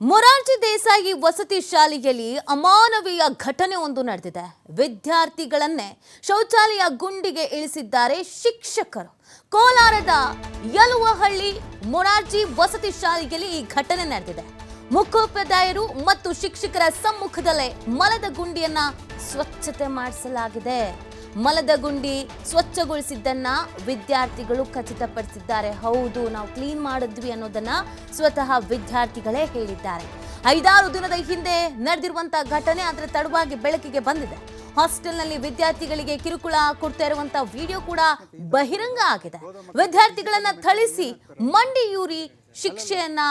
ಮೊರಾರ್ಜಿ ದೇಸಾಯಿ ವಸತಿ ಶಾಲೆಯಲ್ಲಿ ಅಮಾನವೀಯ ಘಟನೆ ಒಂದು ನಡೆದಿದೆ. ವಿದ್ಯಾರ್ಥಿಗಳನ್ನೇ ಶೌಚಾಲಯ ಗುಂಡಿಗೆ ಇಳಿಸಿದ್ದಾರೆ ಶಿಕ್ಷಕರು. ಕೋಲಾರದ ಯಲುವಹಳ್ಳಿ ಮೊರಾರ್ಜಿ ವಸತಿ ಶಾಲೆಯಲ್ಲಿ ಈ ಘಟನೆ ನಡೆದಿದೆ. ಮುಖ್ಯೋಪಾಧ್ಯಾಯರು ಮತ್ತು ಶಿಕ್ಷಕರ ಸಮ್ಮುಖದಲ್ಲೇ ಮಲದ ಗುಂಡಿಯನ್ನ ಸ್ವಚ್ಛತೆ ಮಾಡಿಸಲಾಗಿದೆ. ಮಲದ ಗುಂಡಿ ಸ್ವಚ್ಛಗೊಳಿಸಿದ್ದನ್ನ ವಿದ್ಯಾರ್ಥಿಗಳು ಖಚಿತಪಡಿಸಿದ್ದಾರೆ. ಹೌದು, ನಾವು ಕ್ಲೀನ್ ಮಾಡಿದ್ವಿ ಅನ್ನೋದನ್ನ ಸ್ವತಃ ವಿದ್ಯಾರ್ಥಿಗಳೇ ಹೇಳಿದ್ದಾರೆ. 5-6 ದಿನದ ಹಿಂದೆ ನಡೆದಿರುವಂತಹ ಘಟನೆ ಅದರ ತಡವಾಗಿ ಬೆಳಕಿಗೆ ಬಂದಿದೆ. ಹಾಸ್ಟೆಲ್ನಲ್ಲಿ ವಿದ್ಯಾರ್ಥಿಗಳಿಗೆ ಕಿರುಕುಳ ಕೊಡ್ತಾ ಇರುವಂತಹ ವಿಡಿಯೋ ಕೂಡ ಬಹಿರಂಗ ಆಗಿದೆ. ವಿದ್ಯಾರ್ಥಿಗಳನ್ನ ಥಳಿಸಿ ಮಂಡಿಯೂರಿ ಶಿಕ್ಷೆಯನ್ನ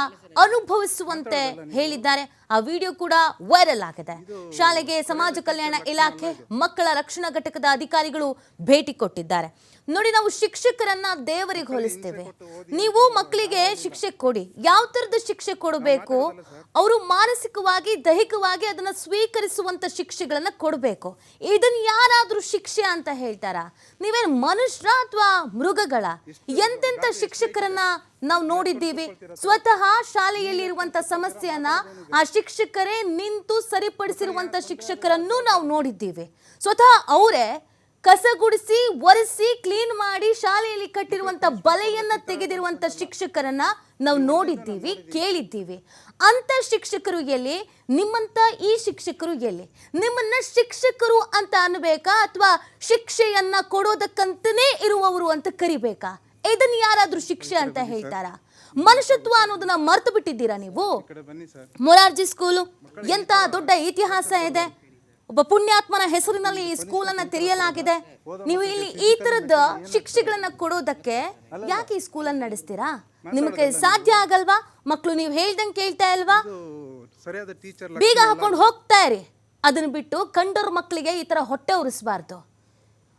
ಅನುಭವಿಸುವಂತೆ ಹೇಳಿದ್ದಾರೆ. ಆ ವಿಡಿಯೋ ಕೂಡ ವೈರಲ್ ಆಗಿದೆ. ಶಾಲೆಗೆ ಸಮಾಜ ಕಲ್ಯಾಣ ಇಲಾಖೆ ಮಕ್ಕಳ ರಕ್ಷಣಾ ಘಟಕದ ಅಧಿಕಾರಿಗಳು ಭೇಟಿ ಕೊಟ್ಟಿದ್ದಾರೆ. ನೋಡಿ, ನಾವು ಶಿಕ್ಷಕರನ್ನ ದೇವರಿಗೆ ಹೋಲಿಸ್ತೇವೆ. ನೀವು ಮಕ್ಕಳಿಗೆ ಶಿಕ್ಷೆ ಕೊಡಿ. ಯಾವ ತರದ ಶಿಕ್ಷೆ ಕೊಡಬೇಕು? ಅವರು ಮಾನಸಿಕವಾಗಿ ದೈಹಿಕವಾಗಿ ಅದನ್ನ ಸ್ವೀಕರಿಸುವಂತ ಶಿಕ್ಷೆಗಳನ್ನ ಕೊಡಬೇಕು. ಇದನ್ನ ಯಾರಾದ್ರೂ ಶಿಕ್ಷೆ ಅಂತ ಹೇಳ್ತಾರ? ನೀವೇನು ಮನುಷ್ಯರ ಅಥವಾ ಮೃಗಗಳ? ಎಂತೆಂತ ಶಿಕ್ಷಕರನ್ನ ನಾವು ನೋಡಿದ್ದೀವಿ. ಸ್ವತಃ ಶಾಲೆಯಲ್ಲಿರುವಂತ ಸಮಸ್ಯೆಯನ್ನ ಆ ಶಿಕ್ಷಕರೇ ನಿಂತು ಸರಿಪಡಿಸಿರುವಂತ ಶಿಕ್ಷಕರನ್ನು ನಾವು ನೋಡಿದ್ದೀವಿ. ಸ್ವತಃ ಅವರೇ ಕಸಗುಡಿಸಿ ಒರೆಸಿ ಕ್ಲೀನ್ ಮಾಡಿ ಶಾಲೆಯಲ್ಲಿ ಕಟ್ಟಿರುವಂತ ಬಲೆಯನ್ನ ತೆಗೆದಿರುವಂತ ಶಿಕ್ಷಕರನ್ನ ನಾವು ನೋಡಿದ್ದೀವಿ, ಕೇಳಿದ್ದೀವಿ. ಅಂತ ಶಿಕ್ಷಕರು ಎಲ್ಲಿ? ನಿಮ್ಮಂತ ಈ ಶಿಕ್ಷಕರು ಎಲ್ಲಿ? ನಿಮ್ಮನ್ನ ಶಿಕ್ಷಕರು ಅಂತ ಅನ್ಬೇಕಾ ಅಥವಾ ಶಿಕ್ಷೆಯನ್ನ ಕೊಡೋದಕ್ಕಂತನೇ ಇರುವವರು ಅಂತ ಕರಿಬೇಕಾ? ಇದನ್ನ ಯಾರಾದ್ರೂ ಶಿಕ್ಷೆ ಅಂತ ಹೇಳ್ತಾರಾ? ಮನುಷ್ಯತ್ವ ಅನ್ನೋದನ್ನ ಮರ್ತು ಬಿಟ್ಟಿದ್ದೀರಾ ನೀವು? ಮೊರಾರ್ಜಿ ಸ್ಕೂಲು ಎಂತ ದೊಡ್ಡ ಇತಿಹಾಸ ಇದೆ. ಒಬ್ಬ ಪುಣ್ಯಾತ್ಮನ ಹೆಸರಿನಲ್ಲಿ ಈ ಸ್ಕೂಲನ್ನ ತೆರೆಯಲಾಗಿದೆ. ನೀವು ಇಲ್ಲಿ ಈ ತರದ ಶಿಕ್ಷೆಗಳನ್ನ ಕೊಡೋದಕ್ಕೆ ಯಾಕೆ ಈ ಸ್ಕೂಲನ್ನ ನಡೆಸ್ತೀರಾ? ನಿಮಗೆ ಸಾಧ್ಯ ಆಗಲ್ವಾ? ಮಕ್ಕಳು ನೀವು ಹೇಳ್ದಂಗೆ ಕೇಳ್ತಾ ಇಲ್ವಾ? ಬೀಗ ಹಾಕೊಂಡು ಹೋಗ್ತಾ ಇರಿ. ಅದನ್ನ ಬಿಟ್ಟು ಕಂಡೋರ್ ಮಕ್ಕಳಿಗೆ ಈ ತರ ಹೊಟ್ಟೆ ಉರಿಸಬಾರ್ದು.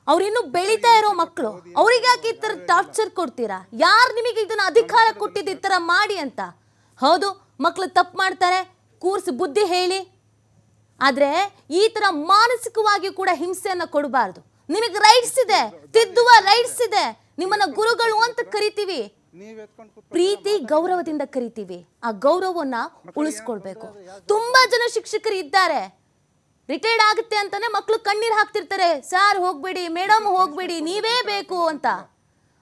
ಅವ್ರಿನ್ನೂ ಬೆಳೀತಾ ಇರೋ ಮಕ್ಕಳು, ಅವ್ರಿಗೆ ಯಾಕೆ ಈ ತರ ಟಾರ್ಚರ್ ಕೊಡ್ತೀರಾ? ಯಾರು ನಿಮಗೆ ಇದನ್ನ ಅಧಿಕಾರ ಕೊಟ್ಟಿದ್ದು ಈ ತರ ಮಾಡಿ ಅಂತ? ಹೌದು, ಮಕ್ಕಳು ತಪ್ಪು ಮಾಡ್ತಾರೆ, ಕೂರ್ಸಿ ಬುದ್ಧಿ ಹೇಳಿ. ಆದ್ರೆ ಈ ತರ ಮಾನಸಿಕವಾಗಿ ಕೂಡ ಹಿಂಸೆಯನ್ನ ಕೊಡಬಾರ್ದು. ನಿಮಗೆ ರೈಟ್ಸ್ ಇದೆ, ತಿದ್ದುವ ರೈಟ್ಸ್ ಇದೆ. ನಿಮ್ಮನ್ನ ಗುರುಗಳು ಅಂತ ಕರಿತೀವಿ, ಪ್ರೀತಿ ಗೌರವದಿಂದ ಕರಿತೀವಿ. ಆ ಗೌರವವನ್ನ ಉಳಿಸ್ಕೊಳ್ಬೇಕು. ತುಂಬಾ ಜನ ಶಿಕ್ಷಕರು ಇದ್ದಾರೆ, ರಿಟೈರ್ಡ್ ಆಗುತ್ತೆ ಅಂತಾನೆ ಮಕ್ಕಳು ಕಣ್ಣೀರು ಹಾಕ್ತಿರ್ತಾರೆ. ಸಾರ್ ಹೋಗ್ಬೇಡಿ, ಮೇಡಮ್ ಹೋಗ್ಬೇಡಿ, ನೀವೇ ಬೇಕು ಅಂತ.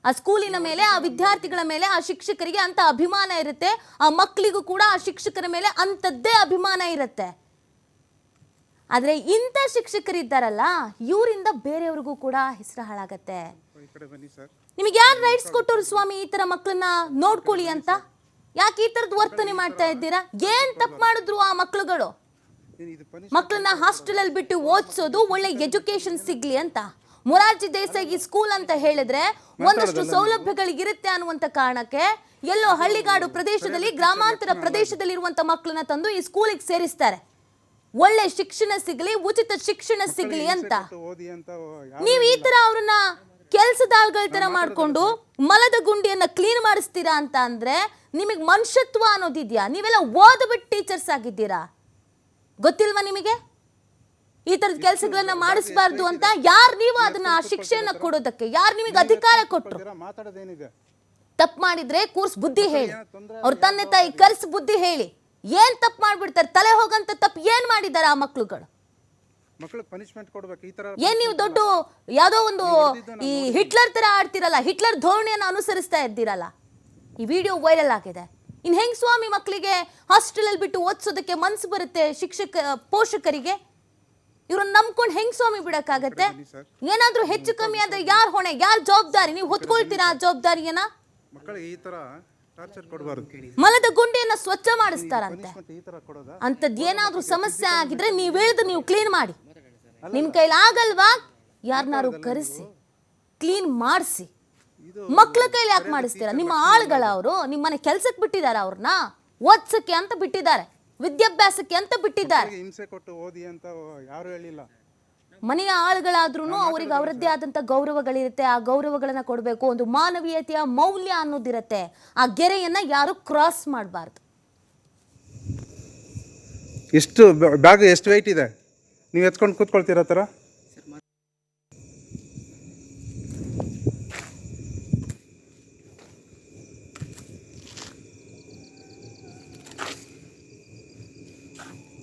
ಆ ಸ್ಕೂಲಿನ ಮೇಲೆ, ಆ ವಿದ್ಯಾರ್ಥಿಗಳ ಮೇಲೆ, ಆ ಶಿಕ್ಷಕರಿಗೆ ಅಂತ ಅಭಿಮಾನ ಇರುತ್ತೆ. ಆ ಮಕ್ಕಳಿಗೂ ಕೂಡ ಆ ಶಿಕ್ಷಕರ ಮೇಲೆ ಅಂತದ್ದೇ ಅಭಿಮಾನ ಇರುತ್ತೆ. ಆದ್ರೆ ಇಂಥ ಶಿಕ್ಷಕರಿದ್ದಾರಲ್ಲ, ಇವರಿಂದ ಬೇರೆಯವ್ರಿಗೂ ಕೂಡ ಹೆಸರು ಹಾಳಾಗತ್ತೆ. ನಿಮಗೆ ಯಾರು ರೈಟ್ಸ್ ಕೊಟ್ಟರು ಸ್ವಾಮಿ ಈ ತರ ಮಕ್ಕಳನ್ನ ನೋಡ್ಕೊಳ್ಳಿ ಅಂತ? ಯಾಕೆ ಈ ತರದ ವರ್ತನೆ ಮಾಡ್ತಾ ಇದ್ದೀರಾ? ಏನ್ ತಪ್ಪು ಮಾಡಿದ್ರು ಆ ಮಕ್ಕಳುಗಳು? ಮಕ್ಕಳನ್ನ ಹಾಸ್ಟೆಲ್ ಅಲ್ಲಿ ಬಿಟ್ಟು ಓದಿಸೋದು ಒಳ್ಳೆ ಎಜುಕೇಶನ್ ಸಿಗ್ಲಿ ಅಂತ. ಮೊರಾರ್ಜಿ ದೇಸಾಯಿ ಸ್ಕೂಲ್ ಅಂತ ಹೇಳಿದ್ರೆ ಒಂದಷ್ಟು ಸೌಲಭ್ಯಗಳಿಗಿರುತ್ತೆ ಅನ್ನುವಂತ ಕಾರಣಕ್ಕೆ ಎಲ್ಲೋ ಹಳ್ಳಿಗಾಡು ಪ್ರದೇಶದಲ್ಲಿ, ಗ್ರಾಮಾಂತರ ಪ್ರದೇಶದಲ್ಲಿರುವಂತ ಮಕ್ಕಳನ್ನ ತಂದು ಈ ಸ್ಕೂಲಿಗೆ ಸೇರಿಸ್ತಾರೆ. ಒಳ್ಳೆ ಶಿಕ್ಷಣ ಸಿಗಲಿ, ಉಚಿತ ಶಿಕ್ಷಣ ಸಿಗಲಿ ಅಂತ. ನೀವು ಈ ತರ ಅವ್ರನ್ನ ಕೆಲಸದಾಳ್ಗಳ ತರ ಮಾಡ್ಕೊಂಡು ಮಲದ ಗುಂಡಿಯನ್ನ ಕ್ಲೀನ್ ಮಾಡಿಸ್ತೀರಾ ಅಂತ ಅಂದ್ರೆ ನಿಮಗೆ ಮನುಷ್ಯತ್ವ ಅನ್ನೋದಿದ್ಯಾ? ನೀವೆಲ್ಲ ಓದ್ಬಿಟ್ಟು ಟೀಚರ್ಸ್ ಆಗಿದ್ದೀರಾ? ಗೊತ್ತಿಲ್ವಾ ನಿಮಗೆ ಈ ತರದ ಕೆಲಸಗಳನ್ನ ಮಾಡಿಸಬಾರ್ದು ಅಂತ? ಯಾರು ನೀವು ಅದನ್ನ ಶಿಕ್ಷೆಯನ್ನ ಕೊಡೋದಕ್ಕೆ? ಯಾರು ನಿಮಗೆ ಅಧಿಕಾರ ಕೊಟ್ರು? ತಪ್ಪು ಮಾಡಿದ್ರೆ ಕೂರ್ಸ್ ಬುದ್ಧಿ ಹೇಳಿ. ಅವ್ರ ತಂದೆ ತಾಯಿ ಕರ್ಸ್ ಬುದ್ಧಿ ಹೇಳಿ. ಏನ್ ತಪ್ಪು ಮಾಡ್ಬಿಡ್ತಾರೆ? ತಲೆ ಹೋಗಂತ ತಪ್ಪು ಏನ್ ಮಾಡಿದ್ದಾರೆ ಆ ಮಕ್ಳುಗಳು? ಏನ್ ನೀವು ದೊಡ್ಡ ಯಾವ್ದೋ ಒಂದು ಈ ಹಿಟ್ಲರ್ ತರ ಆಡ್ತಿರಲ್ಲ, ಹಿಟ್ಲರ್ ಧೋರಣೆಯನ್ನು ಅನುಸರಿಸ್ತಾ ಇದ್ದೀರಲ್ಲ. ಈ ವಿಡಿಯೋ ವೈರಲ್ ಆಗಿದೆ. ಇನ್ ಹೆಂಗ್ ಸ್ವಾಮಿ ಮಕ್ಕಳಿಗೆ ಹಾಸ್ಟೆಲ್ ಅಲ್ಲಿ ಬಿಟ್ಟು ಓದಿಸೋದಕ್ಕೆ ಮನ್ಸು ಬರುತ್ತೆ ಪೋಷಕರಿಗೆ? ಇವ್ರನ್ನ ನಂಬ್ಕೊಂಡು ಹೆಂಗ್ ಸ್ವಾಮಿ ಬಿಡಕ್ಕಾಗತ್ತೆ? ಏನಾದ್ರೂ ಹೆಚ್ಚು ಕಮ್ಮಿ ಆದ್ರೆ ಯಾರ್ ಹೊಣೆ, ಯಾರ್ ಜವಾಬ್ದಾರಿ? ನೀವು ಹೊತ್ಕೊಳ್ತೀರಾ ಆ ಜವಾಬ್ದಾರಿಯನ್ನ? ಮಲದ ಗುಂಡಿಯನ್ನ ಸ್ವಚ್ಛ ಮಾಡಿಸ್ತಾರಂತೆ. ಅಂತದ್ ಏನಾದ್ರೂ ಸಮಸ್ಯೆ ಆಗಿದ್ರೆ ನೀವ್ ಹೇಳಿದ್ರೆ ನೀವು ಕ್ಲೀನ್ ಮಾಡಿ. ನಿಮ್ ಕೈಲಿ ಆಗಲ್ವಾ? ಯಾರನ್ನಾರು ಕರೆಸಿ ಕ್ಲೀನ್ ಮಾಡಿಸಿ. ಮಕ್ಳ ಕೈಲಿ ಯಾಕೆ ಮಾಡಿಸ್ತೀರಾ? ನಿಮ್ಮ ಆಳುಗಳ ಅವರು ನಿಮ್ಮನೆ ಕೆಲ್ಸಕ್ಕೆ ಬಿಟ್ಟಿದ್ದಾರೆ. ಅವ್ರನ್ನ ಓದ್ಸಕ್ಕೆ ಅಂತ ಬಿಟ್ಟಿದ್ದಾರೆ, ವಿದ್ಯಾಭ್ಯಾಸಕ್ಕೆ ಅಂತ ಬಿಟ್ಟಿದ್ದಾರೆ. ಮನೆಯ ಆಳುಗಳಾದ್ರೂ ಅವ್ರಿಗೆ ಅವರದ್ದೇ ಆದಂತ ಗೌರವಗಳಿರುತ್ತೆ. ಆ ಗೌರವಗಳನ್ನ ಕೊಡಬೇಕು. ಒಂದು ಮಾನವೀಯತೆಯ ಮೌಲ್ಯ ಅನ್ನೋದಿರುತ್ತೆ. ಆ ಗೆರೆಯನ್ನ ಯಾರು ಕ್ರಾಸ್ ಮಾಡಬಾರ್ದು. ಎಷ್ಟು ಬ್ಯಾಗ್ ಎಷ್ಟು ವೆಯ್ಟ್ ಇದೆ? ನೀವು ಎತ್ಕೊಂಡು ಕೂತ್ಕೊಳ್ತೀರಾ ತರ?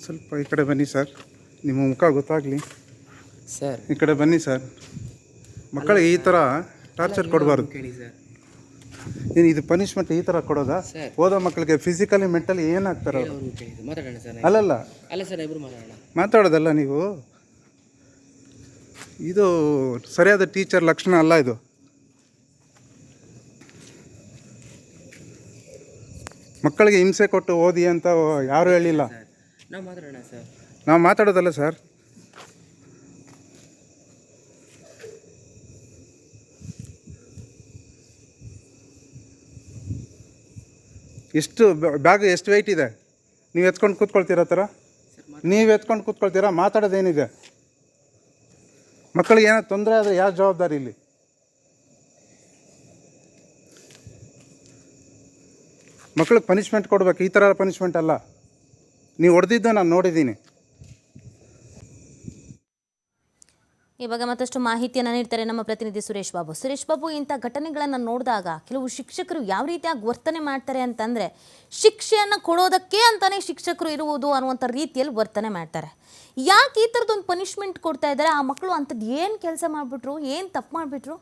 ಸ್ವಲ್ಪ ಈ ಕಡೆ ಬನ್ನಿ ಸರ್, ನಿಮ್ಮ ಮುಖ ಗೊತ್ತಾಗಲಿ. ಸರ್ ಈ ಕಡೆ ಬನ್ನಿ ಸರ್. ಮಕ್ಕಳಿಗೆ ಈ ಥರ ಟಾರ್ಚರ್ ಕೊಡಬಾರ್ದು. ಕೇಳಿ ಸರ್. ಏನು ಇದು ಪನಿಷ್ಮೆಂಟ್ ಈ ಥರ ಕೊಡೋದಾ? ಸರ್. ಓದೋ ಮಕ್ಕಳಿಗೆ ಫಿಸಿಕಲಿ ಮೆಂಟಲಿ ಏನಾಗ್ತಾರೆ ಅವರು? ಅವ್ರು ಕೇಳಿ ಸರ್, ಮಾತಾಡೋಣ ಸರ್. ಅಲ್ಲಲ್ಲ, ಅಲ್ಲ ಸರ್, ಇಬ್ಬರು ಮಾತಾಡೋಣ. ಮಾತಾಡೋದಲ್ಲ ನೀವು. ಇದು ಸರಿಯಾದ ಟೀಚರ್ ಲಕ್ಷಣ ಅಲ್ಲ ಇದು. ಮಕ್ಕಳಿಗೆ ಹಿಂಸೆ ಕೊಟ್ಟು ಓದಿ ಅಂತ ಯಾರೂ ಹೇಳಿಲ್ಲ. ಸರ್ ನಾವು ಮಾತಾಡೋಣ ಸರ್. ನಾವು ಮಾತಾಡೋದಲ್ಲ ಸರ್. ಬ್ಯಾಗ್ ಎಷ್ಟು ವೆಯ್ಟ್ ಇದೆ? ನೀವು ಎತ್ಕೊಂಡು ಕೂತ್ಕೊಳ್ತೀರಾ ಥರ? ನೀವು ಎತ್ಕೊಂಡು ಕೂತ್ಕೊಳ್ತೀರಾ? ಮಾತಾಡೋದೇನಿದೆ? ಮಕ್ಕಳಿಗೆ ಏನೋ ತೊಂದರೆ ಆದರೆ ಯಾವ ಜವಾಬ್ದಾರಿ ಇಲ್ಲಿ? ಮಕ್ಕಳಿಗೆ ಪನಿಷ್ಮೆಂಟ್ ಕೊಡ್ಬೇಕು, ಈ ಥರ ಪನಿಷ್ಮೆಂಟ್ ಅಲ್ಲ. ನೀವು ಹೊಡೆದಿದ್ದು ನಾನು ನೋಡಿದ್ದೀನಿ. ಈ ಬಗ್ಗೆ ಮತ್ತಷ್ಟು ಮಾಹಿತಿಯನ್ನು ನೀಡ್ತಾರೆ ನಮ್ಮ ಪ್ರತಿನಿಧಿ ಸುರೇಶ್ ಬಾಬು. ಸುರೇಶ್ ಬಾಬು, ಇಂಥ ಘಟನೆಗಳನ್ನು ನೋಡಿದಾಗ ಕೆಲವು ಶಿಕ್ಷಕರು ಯಾವ ರೀತಿಯಾಗಿ ವರ್ತನೆ ಮಾಡ್ತಾರೆ ಅಂತಂದರೆ, ಶಿಕ್ಷೆಯನ್ನು ಕೊಡೋದಕ್ಕೆ ಅಂತಾನೆ ಶಿಕ್ಷಕರು ಇರುವುದು ಅನ್ನುವಂಥ ರೀತಿಯಲ್ಲಿ ವರ್ತನೆ ಮಾಡ್ತಾರೆ. ಯಾಕೆ ಈ ಥರದೊಂದು ಪನಿಷ್ಮೆಂಟ್ ಕೊಡ್ತಾ ಇದ್ದಾರೆ? ಆ ಮಕ್ಕಳು ಅಂಥದ್ದು ಏನು ಕೆಲಸ ಮಾಡಿಬಿಟ್ರು, ಏನು ತಪ್ಪು ಮಾಡಿಬಿಟ್ರು?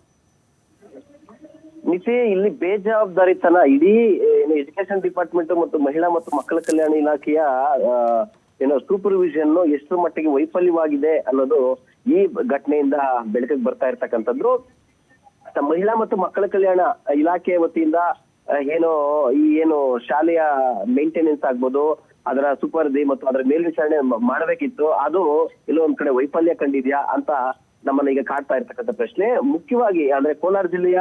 ಮಿತಿ ಇಲ್ಲಿ ಬೇಜವಾಬ್ದಾರಿತನ ಇಡೀ ಎಜುಕೇಶನ್ ಡಿಪಾರ್ಟ್ಮೆಂಟ್ ಮತ್ತು ಮಹಿಳಾ ಮತ್ತು ಮಕ್ಕಳ ಕಲ್ಯಾಣ ಇಲಾಖೆಯ ಸೂಪರ್ವಿಷನ್ ಎಷ್ಟರ ಮಟ್ಟಿಗೆ ವೈಫಲ್ಯವಾಗಿದೆ ಅನ್ನೋದು ಈ ಘಟನೆಯಿಂದ ಬೆಳಕಿಗೆ ಬರ್ತಾ ಇರ್ತಕ್ಕಂಥದ್ದು. ಮಹಿಳಾ ಮತ್ತು ಮಕ್ಕಳ ಕಲ್ಯಾಣ ಇಲಾಖೆ ವತಿಯಿಂದ ಏನು ಶಾಲೆಯ ಮೇಂಟೆನೆನ್ಸ್ ಆಗ್ಬೋದು, ಅದರ ಸುಪರ್ದಿ ಮತ್ತು ಅದರ ಮೇಲ್ವಿಚಾರಣೆ ಮಾಡಬೇಕಿತ್ತು, ಅದು ಎಲ್ಲೋ ಒಂದ್ ಕಡೆ ವೈಫಲ್ಯ ಕಂಡಿದ್ಯಾ ಅಂತ ನಮ್ಮನ್ನ ಈಗ ಕಾಡ್ತಾ ಇರ್ತಕ್ಕಂಥ ಪ್ರಶ್ನೆ. ಮುಖ್ಯವಾಗಿ ಅಂದ್ರೆ ಕೋಲಾರ ಜಿಲ್ಲೆಯ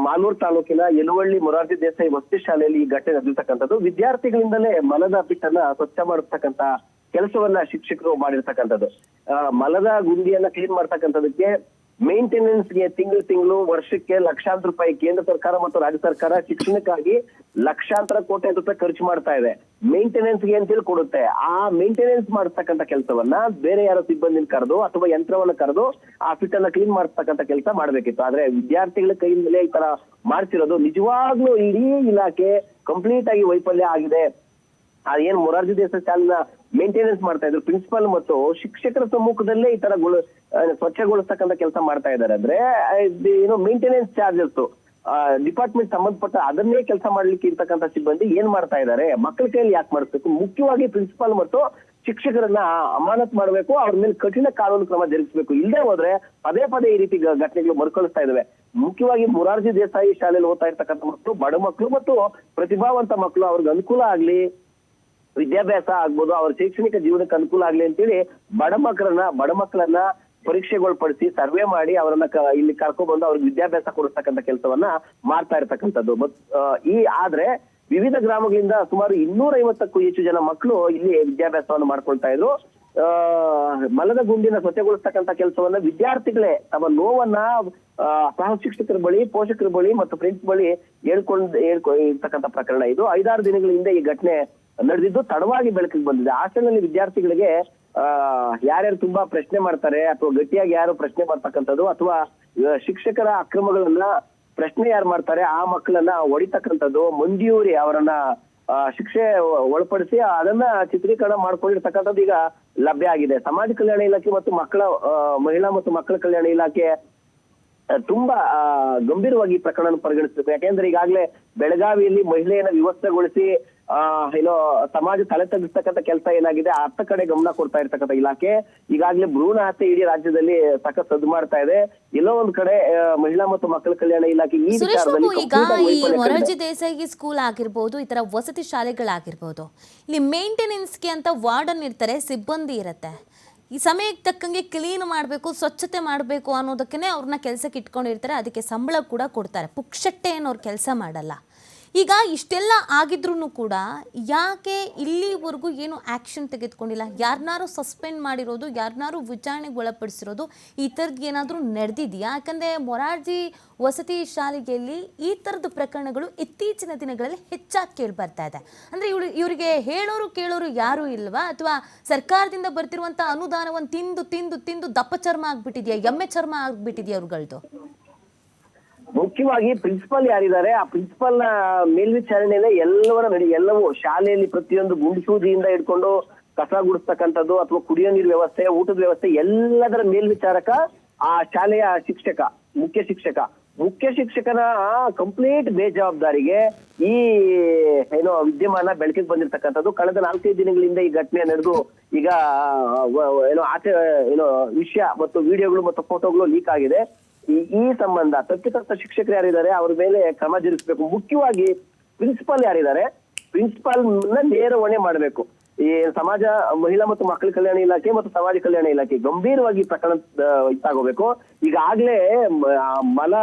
ಮಾಲೂರು ತಾಲೂಕಿನ ಯಲುವಳ್ಳಿ ಮೊರಾರ್ಜಿ ದೇಸಾಯಿ ವಸತಿ ಶಾಲೆಯಲ್ಲಿ ಈ ಘಟನೆ ನಡೆದಿರ್ತಕ್ಕಂಥದ್ದು. ವಿದ್ಯಾರ್ಥಿಗಳಿಂದಲೇ ಮಲದ ಬಿಟ್ಟನ್ನ ಸ್ವಚ್ಛ ಮಾಡಿರ್ತಕ್ಕಂಥ ಕೆಲಸವನ್ನ ಶಿಕ್ಷಕರು ಮಾಡಿರ್ತಕ್ಕಂಥದ್ದು. ಮಲದ ಗುಂಡಿಯನ್ನ ಕ್ಲೀನ್ ಮಾಡ್ತಕ್ಕಂಥದಕ್ಕೆ ಮೇಂಟೆನೆನ್ಸ್ಗೆ ತಿಂಗಳು ವರ್ಷಕ್ಕೆ ಲಕ್ಷಾಂತರ ರೂಪಾಯಿ ಕೇಂದ್ರ ಸರ್ಕಾರ ಮತ್ತು ರಾಜ್ಯ ಸರ್ಕಾರ ಶಿಕ್ಷಣಕ್ಕಾಗಿ ಲಕ್ಷಾಂತರ ಕೋಟಿ ರೂಪಾಯಿ ಖರ್ಚು ಮಾಡ್ತಾ ಇದೆ. ಮೇಂಟೆನೆನ್ಸ್ಗೆ ಅಂತೇಳಿ ಕೊಡುತ್ತೆ. ಆ ಮೇಂಟೆನೆನ್ಸ್ ಮಾಡ್ತಕ್ಕಂಥ ಕೆಲಸವನ್ನ ಬೇರೆ ಯಾರೋ ಸಿಬ್ಬಂದಿನ ಕರೆದು ಅಥವಾ ಯಂತ್ರವನ್ನ ಕರೆದು ಆ ಫಿಟ್ ಅನ್ನ ಕ್ಲೀನ್ ಮಾಡ್ತಕ್ಕಂಥ ಕೆಲಸ ಮಾಡ್ಬೇಕಿತ್ತು. ಆದ್ರೆ ವಿದ್ಯಾರ್ಥಿಗಳ ಕೈಯಿಂದಲೇ ಈ ತರ ಮಾಡ್ತಿರೋದು ನಿಜವಾಗ್ಲೂ ಇಡೀ ಇಲಾಖೆ ಕಂಪ್ಲೀಟ್ ಆಗಿ ವೈಫಲ್ಯ ಆಗಿದೆ. ಏನ್ ಮೊರಾರ್ಜಿ ದೇಸಾಯಿ ಶಾಲೆನ ಮೇಂಟೆನೆನ್ಸ್ ಮಾಡ್ತಾ ಇದ್ರು ಪ್ರಿನ್ಸಿಪಾಲ್ ಮತ್ತು ಶಿಕ್ಷಕರ ಸಮ್ಮುಖದಲ್ಲೇ ಈ ತರ ಸ್ವಚ್ಛಗೊಳಿಸ್ತಕ್ಕಂಥ ಕೆಲಸ ಮಾಡ್ತಾ ಇದ್ದಾರೆ ಅಂದ್ರೆ ಮೇಂಟೆನೆನ್ಸ್ ಚಾರ್ಜಸ್ ಡಿಪಾರ್ಟ್ಮೆಂಟ್ ಸಂಬಂಧಪಟ್ಟ ಅದನ್ನೇ ಕೆಲಸ ಮಾಡ್ಲಿಕ್ಕೆ ಇರ್ತಕ್ಕಂಥ ಸಿಬ್ಬಂದಿ ಏನ್ ಮಾಡ್ತಾ ಇದ್ದಾರೆ? ಮಕ್ಕಳ ಕೈಯಲ್ಲಿ ಯಾಕೆ ಮಾಡಿಸ್ಬೇಕು? ಮುಖ್ಯವಾಗಿ ಪ್ರಿನ್ಸಿಪಾಲ್ ಮತ್ತು ಶಿಕ್ಷಕರನ್ನ ಅಮಾನತ್ ಮಾಡಬೇಕು, ಅವ್ರ ಮೇಲೆ ಕಠಿಣ ಕಾನೂನು ಕ್ರಮ ಜರುಗಿಸಬೇಕು. ಇಲ್ಲದೆ ಹೋದ್ರೆ ಪದೇ ಪದೇ ಈ ರೀತಿ ಘಟನೆಗಳು ಮರುಕಳಿಸ್ತಾ ಇದಾವೆ. ಮುಖ್ಯವಾಗಿ ಮೊರಾರ್ಜಿ ದೇಸಾಯಿ ಶಾಲೆಯಲ್ಲಿ ಓದ್ತಾ ಇರ್ತಕ್ಕಂಥ ಮಕ್ಕಳು, ಬಡ ಮಕ್ಕಳು ಮತ್ತು ಪ್ರತಿಭಾವಂತ ಮಕ್ಕಳು, ಅವ್ರಿಗೆ ಅನುಕೂಲ ಆಗ್ಲಿ, ವಿದ್ಯಾಭ್ಯಾಸ ಆಗ್ಬೋದು, ಅವ್ರ ಶೈಕ್ಷಣಿಕ ಜೀವನಕ್ಕೆ ಅನುಕೂಲ ಆಗ್ಲಿ ಅಂತೇಳಿ ಬಡ ಮಕ್ಕಳನ್ನ ಪರೀಕ್ಷೆಗೊಳಪಡಿಸಿ ಸರ್ವೆ ಮಾಡಿ ಅವರನ್ನ ಇಲ್ಲಿ ಕರ್ಕೊಂಡ್ಬಂದು ಅವ್ರಿಗೆ ವಿದ್ಯಾಭ್ಯಾಸ ಕೊಡಿಸ್ತಕ್ಕಂಥ ಕೆಲಸವನ್ನ ಮಾಡ್ತಾ ಇರ್ತಕ್ಕಂಥದ್ದು. ಆದ್ರೆ ವಿವಿಧ ಗ್ರಾಮಗಳಿಂದ ಸುಮಾರು 250ಕ್ಕೂ ಹೆಚ್ಚು ಜನ ಮಕ್ಕಳು ಇಲ್ಲಿ ವಿದ್ಯಾಭ್ಯಾಸವನ್ನು ಮಾಡ್ಕೊಳ್ತಾ ಇದ್ರು. ಮಲದ ಗುಂಡಿನ ಸ್ವಚ್ಛಗೊಳಿಸ್ತಕ್ಕಂಥ ಕೆಲಸವನ್ನ ವಿದ್ಯಾರ್ಥಿಗಳೇ ತಮ್ಮ ನೋವನ್ನ ಸಹ ಶಿಕ್ಷಕರ ಬಳಿ, ಪೋಷಕರ ಬಳಿ ಮತ್ತು ಫ್ರೆಂಡ್ಸ್ ಬಳಿ ಹೇಳ್ಕೊಂಡಿರ್ತಕ್ಕಂಥ ಪ್ರಕರಣ ಇದು. 5-6 ದಿನಗಳ ಹಿಂದೆ ಈ ಘಟನೆ ನಡೆದಿದ್ದು ತಡವಾಗಿ ಬೆಳಕಿಗೆ ಬಂದಿದೆ. ಹಾಸ್ಟೆಲ್ನಲ್ಲಿ ವಿದ್ಯಾರ್ಥಿಗಳಿಗೆ ಯಾರ್ಯಾರು ತುಂಬಾ ಪ್ರಶ್ನೆ ಮಾಡ್ತಾರೆ ಅಥವಾ ಗಟ್ಟಿಯಾಗಿ ಯಾರು ಪ್ರಶ್ನೆ ಮಾಡ್ತಕ್ಕಂಥದ್ದು ಅಥವಾ ಶಿಕ್ಷಕರ ಅಕ್ರಮಗಳನ್ನ ಪ್ರಶ್ನೆ ಯಾರು ಮಾಡ್ತಾರೆ ಆ ಮಕ್ಕಳನ್ನ ಹೊಡಿತಕ್ಕಂಥದ್ದು, ಮಂಜೂರಿ ಅವರನ್ನ ಶಿಕ್ಷೆ ಒಳಪಡಿಸಿ ಅದನ್ನ ಚಿತ್ರೀಕರಣ ಮಾಡ್ಕೊಂಡಿರ್ತಕ್ಕಂಥದ್ದು ಈಗ ಲಭ್ಯ ಆಗಿದೆ. ಸಮಾಜ ಕಲ್ಯಾಣ ಇಲಾಖೆ ಮತ್ತು ಮಹಿಳಾ ಮತ್ತು ಮಕ್ಕಳ ಕಲ್ಯಾಣ ಇಲಾಖೆ ತುಂಬಾ ಗಂಭೀರವಾಗಿ ಪ್ರಕರಣ ಪರಿಗಣಿಸಬೇಕು. ಯಾಕೆಂದ್ರೆ ಈಗಾಗಲೇ ಬೆಳಗಾವಿಯಲ್ಲಿ ಮಹಿಳೆಯನ್ನ ವ್ಯವಸ್ಥೆಗೊಳಿಸಿ ಸಮಾಜ ತಲೆ ತಗ್ಗಿಸ್ತಕ್ಕಂಥ ಕೆಲಸ ಏನಾಗಿದೆ ಅತ್ತ ಕಡೆ ಗಮನ ಕೊಡ್ತಾ ಇರ್ತಕ್ಕಂಥ ಇಲಾಖೆ ಈಗಾಗಲೇ ಭ್ರೂಣ ಹತ್ಯೆ ಇಡೀ ರಾಜ್ಯದಲ್ಲಿ ಸಖತ್ ಸದ್ದು ಮಾಡ್ತಾ ಇದೆ. ಎಲ್ಲೋ ಒಂದ್ ಕಡೆ ಮಹಿಳಾ ಮತ್ತು ಮಕ್ಕಳ ಕಲ್ಯಾಣ ಇಲಾಖೆ ಈ ವಿಚಾರದಲ್ಲಿ ಈಗ ಈ ಮೊರಾರ್ಜಿ ದೇಸಾಯಿ ಸ್ಕೂಲ್ ಆಗಿರ್ಬೋದು, ಈ ತರ ವಸತಿ ಶಾಲೆಗಳಾಗಿರ್ಬೋದು, ಇಲ್ಲಿ ಮೇಂಟೆನೆನ್ಸ್ಗೆ ಅಂತ ವಾರ್ಡನ್ ಇರ್ತಾರೆ, ಸಿಬ್ಬಂದಿ ಇರುತ್ತೆ. ಈ ಸಮಯಕ್ಕೆ ತಕ್ಕಂಗೆ ಕ್ಲೀನ್ ಮಾಡಬೇಕು, ಸ್ವಚ್ಛತೆ ಮಾಡಬೇಕು ಅನ್ನೋದಕ್ಕೇ ಅವ್ರನ್ನ ಕೆಲಸಕ್ಕೆ ಇಟ್ಕೊಂಡಿರ್ತಾರೆ. ಅದಕ್ಕೆ ಸಂಬಳ ಕೂಡ ಕೊಡ್ತಾರೆ. ಪುಕ್ಷಟ್ಟೆ ಏನು ಅವ್ರು ಕೆಲಸ ಮಾಡಲ್ಲ. ಈಗ ಇಷ್ಟೆಲ್ಲ ಆಗಿದ್ರೂ ಕೂಡ ಯಾಕೆ ಇಲ್ಲಿವರೆಗೂ ಏನು ಆ್ಯಕ್ಷನ್ ತೆಗೆದುಕೊಂಡಿಲ್ಲ? ಯಾರನ್ನಾರು ಸಸ್ಪೆಂಡ್ ಮಾಡಿರೋದು, ಯಾರನ್ನಾರು ವಿಚಾರಣೆಗೆ ಒಳಪಡಿಸಿರೋದು, ಈ ಥರದ್ದು ಏನಾದರೂ ನಡೆದಿದೆಯಾ? ಯಾಕಂದರೆ ಮೊರಾರ್ಜಿ ವಸತಿ ಶಾಲೆಯಲ್ಲಿ ಈ ಥರದ ಪ್ರಕರಣಗಳು ಇತ್ತೀಚಿನ ದಿನಗಳಲ್ಲಿ ಹೆಚ್ಚಾಗಿ ಕೇಳಿಬರ್ತಾ ಇದೆ. ಅಂದರೆ ಇವರಿಗೆ ಹೇಳೋರು ಕೇಳೋರು ಯಾರೂ ಇಲ್ವಾ? ಅಥವಾ ಸರ್ಕಾರದಿಂದ ಬರ್ತಿರುವಂಥ ಅನುದಾನವನ್ನು ತಿಂದು ತಿಂದು ತಿಂದು ದಪ್ಪ ಚರ್ಮ ಆಗಿಬಿಟ್ಟಿದೆಯಾ, ಎಮ್ಮೆ ಚರ್ಮ ಆಗಿಬಿಟ್ಟಿದೆಯಾ ಅವ್ರುಗಳದ್ದು? ಮುಖ್ಯವಾಗಿ ಪ್ರಿನ್ಸಿಪಲ್ ಯಾರಿದ್ದಾರೆ ಆ ಪ್ರಿನ್ಸಿಪಲ್ ನ ಮೇಲ್ವಿಚಾರಣೆಯಲ್ಲೇ ಎಲ್ಲವೂ ಶಾಲೆಯಲ್ಲಿ ಪ್ರತಿಯೊಂದು ಗುಂಡು ಸೂಜಿಯಿಂದ ಹಿಡ್ಕೊಂಡು ಕಸ ಗುಡಿಸ್ತಕ್ಕಂಥದ್ದು ಅಥವಾ ಕುಡಿಯೋ ನೀರು ವ್ಯವಸ್ಥೆ, ಊಟದ ವ್ಯವಸ್ಥೆ ಎಲ್ಲದರ ಮೇಲ್ವಿಚಾರಕ ಆ ಶಾಲೆಯ ಶಿಕ್ಷಕ, ಮುಖ್ಯ ಶಿಕ್ಷಕನ ಕಂಪ್ಲೀಟ್ ಬೇಜವಾಬ್ದಾರಿಗೆ ಈ ವಿದ್ಯಮಾನ ಬೆಳಕಿಗೆ ಬಂದಿರತಕ್ಕಂಥದ್ದು. ಕಳೆದ 4-5 ದಿನಗಳಿಂದ ಈ ಘಟನೆ ನಡೆದು ಈಗ ವಿಷಯ ಮತ್ತು ವಿಡಿಯೋಗಳು ಮತ್ತು ಫೋಟೋಗಳು ಲೀಕ್ ಆಗಿದೆ. ಈ ಸಂಬಂಧ ತಪ್ಪಿತಸ್ಥ ಶಿಕ್ಷಕರು ಯಾರಿದ್ದಾರೆ ಅವ್ರ ಮೇಲೆ ಕ್ರಮ ಜರುಗಿಸಬೇಕು. ಮುಖ್ಯವಾಗಿ ಪ್ರಿನ್ಸಿಪಾಲ್ ಯಾರಿದ್ದಾರೆ, ಪ್ರಿನ್ಸಿಪಾಲ್ ನೇರ ಹೊಣೆ ಮಾಡಬೇಕು. ಈ ಮಹಿಳಾ ಮತ್ತು ಮಕ್ಕಳ ಕಲ್ಯಾಣ ಇಲಾಖೆ ಮತ್ತು ಸಮಾಜ ಕಲ್ಯಾಣ ಇಲಾಖೆ ಗಂಭೀರವಾಗಿ ಪ್ರಕರಣ ಇತ್ತಾಗಬೇಕು. ಈಗಾಗ್ಲೇ ಮಲ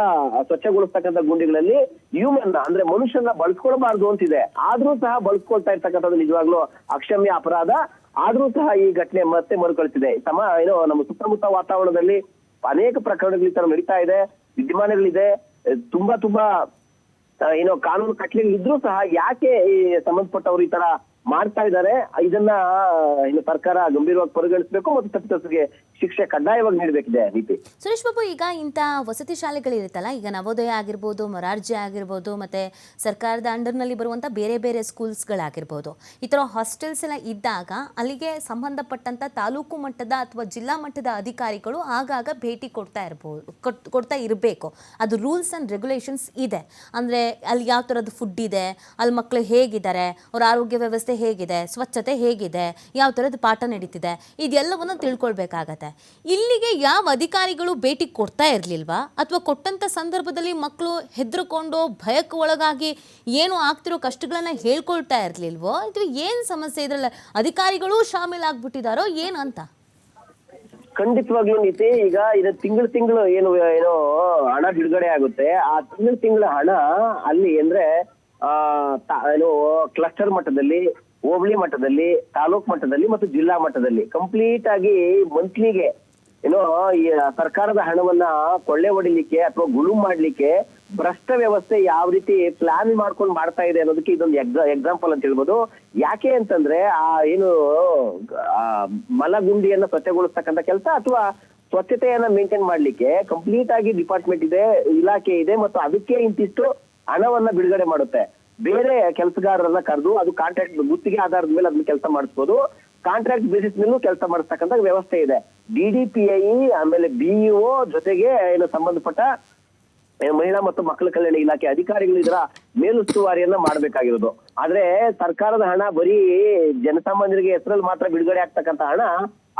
ಸ್ವಚ್ಛಗೊಳಿಸ್ತಕ್ಕಂಥ ಗುಂಡಿಗಳಲ್ಲಿ ಹ್ಯೂಮನ್ ಅಂದ್ರೆ ಮನುಷ್ಯನ ಬಳಸ್ಕೊಳ್ಬಾರ್ದು ಅಂತಿದೆ. ಆದ್ರೂ ಸಹ ಬಳಸ್ಕೊಳ್ತಾ ಇರ್ತಕ್ಕಂಥದ್ದು ನಿಜವಾಗ್ಲೂ ಅಕ್ಷಮ್ಯ ಅಪರಾಧ. ಆದ್ರೂ ಸಹ ಈ ಘಟನೆ ಮತ್ತೆ ಮರುಕಳಿಸಿದೆ. ನಮ್ಮ ಸುತ್ತಮುತ್ತ ವಾತಾವರಣದಲ್ಲಿ ಅನೇಕ ಪ್ರಕರಣಗಳು ಈ ತರ ನಡೀತಾ ಇದೆ, ವಿದ್ಯಮಾನಗಳಿದೆ. ತುಂಬಾ ಕಾನೂನು ಕಟ್ಲೆಗಳಿದ್ರೂ ಸಹ ಯಾಕೆ ಈ ಸಂಬಂಧಪಟ್ಟವರು ಈ ತರ ಮಾಡ್ತಾ ಇದ್ದಾರೆ, ಇದನ್ನ ಸರ್ಕಾರ ಗಂಭೀರವಾಗಿ ಪರಿಗಣಿಸಬೇಕು ಮತ್ತು ತಪ್ಪಿತಸ್ಥರಿಗೆ ಶಿಕ್ಷೆ ಕಡ್ಡಾಯವಾಗಿ ನೀಡಬೇಕಿದೆ. ನೀತಿ ಸುರೇಶ್ ಬಾಬು, ಈಗ ಇಂಥ ವಸತಿ ಶಾಲೆಗಳಿರುತ್ತಲ್ಲ, ಈಗ ನವೋದಯ ಆಗಿರ್ಬೋದು, ಮೊರಾರ್ಜಿ ಆಗಿರ್ಬೋದು, ಮತ್ತೆ ಸರ್ಕಾರದ ಅಂಡರ್ನಲ್ಲಿ ಬರುವಂಥ ಬೇರೆ ಬೇರೆ ಸ್ಕೂಲ್ಸ್ಗಳಾಗಿರ್ಬೋದು, ಈ ಥರ ಹಾಸ್ಟೆಲ್ಸ್ ಎಲ್ಲ ಇದ್ದಾಗ ಅಲ್ಲಿಗೆ ಸಂಬಂಧಪಟ್ಟಂಥ ತಾಲೂಕು ಮಟ್ಟದ ಅಥವಾ ಜಿಲ್ಲಾ ಮಟ್ಟದ ಅಧಿಕಾರಿಗಳು ಆಗಾಗ ಭೇಟಿ ಕೊಡ್ತಾ ಇರಬೇಕು. ಅದು ರೂಲ್ಸ್ ಆ್ಯಂಡ್ ರೆಗ್ಯುಲೇಷನ್ಸ್ ಇದೆ. ಅಂದರೆ ಅಲ್ಲಿ ಯಾವ ಥರದ ಫುಡ್ ಇದೆ, ಅಲ್ಲಿ ಮಕ್ಕಳು ಹೇಗಿದ್ದಾರೆ, ಅವ್ರ ಆರೋಗ್ಯ ವ್ಯವಸ್ಥೆ ಹೇಗಿದೆ, ಸ್ವಚ್ಛತೆ ಹೇಗಿದೆ, ಯಾವ ಥರದ ಪಾಠ ನಡೀತಿದೆ, ಇದೆಲ್ಲವನ್ನು ತಿಳ್ಕೊಳ್ಬೇಕಾಗತ್ತೆ. ಇಲ್ಲಿಗೆ ಯಾವ ಅಧಿಕಾರಿಗಳು ಭೇಟಿ ಕೊಡ್ತಾ ಇರಲಿಲ್ವಾ, ಅಥವಾ ಕೊಟ್ಟಂಥ ಸಂದರ್ಭದಲ್ಲಿ ಮಕ್ಕಳು ಹೆದರ್ಕೊಂಡು ಭಯಕ್ಕೆ ಒಳಗಾಗಿ ಏನು ಆಗ್ತಿರೋ ಕಷ್ಟಗಳನ್ನ ಹೇಳ್ಕೊಳ್ತಾ ಇರಲಿಲ್ವೋ, ಅಥವಾ ಏನು ಸಮಸ್ಯೆ ಇದ್ರಲ್ಲ, ಅಧಿಕಾರಿಗಳು ಶಾಮೀಲಾಗ್ಬಿಟ್ಟಿದಾರೋ ಏನು ಅಂತ? ಖಂಡಿತವಾಗ್ಲೂ ನೀತಿ, ಈಗ ಇದು ತಿಂಗಳು ಏನು ಹಣ ಬಿಡುಗಡೆ ಆಗುತ್ತೆ. ಆ ತಿಂಗಳ ಹಣ ಅಲ್ಲಿ ಅಂದ್ರೆ ಕ್ಲಸ್ಟರ್ ಮಟ್ಟದಲ್ಲಿ, ಹೋಬಳಿ ಮಟ್ಟದಲ್ಲಿ, ತಾಲೂಕ್ ಮಟ್ಟದಲ್ಲಿ ಮತ್ತು ಜಿಲ್ಲಾ ಮಟ್ಟದಲ್ಲಿ ಕಂಪ್ಲೀಟ್ ಆಗಿ ಮಂತ್ಲಿಗೆ ಈ ಸರ್ಕಾರದ ಹಣವನ್ನ ಕೊಳ್ಳೆ ಹೊಡಿಲಿಕ್ಕೆ ಅಥವಾ ಗುಳುಂ ಮಾಡ್ಲಿಕ್ಕೆ ಭ್ರಷ್ಟ ವ್ಯವಸ್ಥೆ ಯಾವ ರೀತಿ ಪ್ಲಾನ್ ಮಾಡ್ಕೊಂಡು ಮಾಡ್ತಾ ಇದೆ ಅನ್ನೋದಕ್ಕೆ ಇದೊಂದು ಎಕ್ಸಾಂಪಲ್ ಅಂತ ಹೇಳ್ಬೋದು. ಯಾಕೆ ಅಂತಂದ್ರೆ ಮಲಗುಂಡಿಯನ್ನ ಸ್ವಚ್ಛಗೊಳಿಸ್ತಕ್ಕಂಥ ಕೆಲಸ ಅಥವಾ ಸ್ವಚ್ಛತೆಯನ್ನ ಮೇಂಟೈನ್ ಮಾಡ್ಲಿಕ್ಕೆ ಕಂಪ್ಲೀಟ್ ಆಗಿ ಡಿಪಾರ್ಟ್ಮೆಂಟ್ ಇದೆ, ಇಲಾಖೆ ಇದೆ ಮತ್ತು ಅದಕ್ಕೆ ಇಂತಿಷ್ಟು ಹಣವನ್ನ ಬಿಡುಗಡೆ ಮಾಡುತ್ತೆ. ಬೇರೆ ಕೆಲಸಗಾರರನ್ನ ಕರೆದು ಅದು ಕಾಂಟ್ರಾಕ್ಟ್ ಗುತ್ತಿಗೆ ಆಧಾರದ ಮೇಲೆ ಅದನ್ನ ಕೆಲಸ ಮಾಡಿಸ್ಬೋದು. ಕಾಂಟ್ರಾಕ್ಟ್ ಬೇಸಿಸ್ ಮೇಲೂ ಕೆಲಸ ಮಾಡಿಸ್ತಕ್ಕಂಥ ವ್ಯವಸ್ಥೆ ಇದೆ. DDPI ಆಮೇಲೆ BEO ಜೊತೆಗೆ ಸಂಬಂಧಪಟ್ಟ ಮಹಿಳಾ ಮತ್ತು ಮಕ್ಕಳ ಕಲ್ಯಾಣ ಇಲಾಖೆ ಅಧಿಕಾರಿಗಳು ಇದರ ಮೇಲುಸ್ತುವಾರಿಯನ್ನ ಮಾಡ್ಬೇಕಾಗಿರೋದು. ಆದ್ರೆ ಸರ್ಕಾರದ ಹಣ ಬರೀ ಜನಸಾಮಾನ್ಯರಿಗೆ ಹೆಸರಲ್ಲಿ ಮಾತ್ರ ಬಿಡುಗಡೆ ಆಗ್ತಕ್ಕಂಥ ಹಣ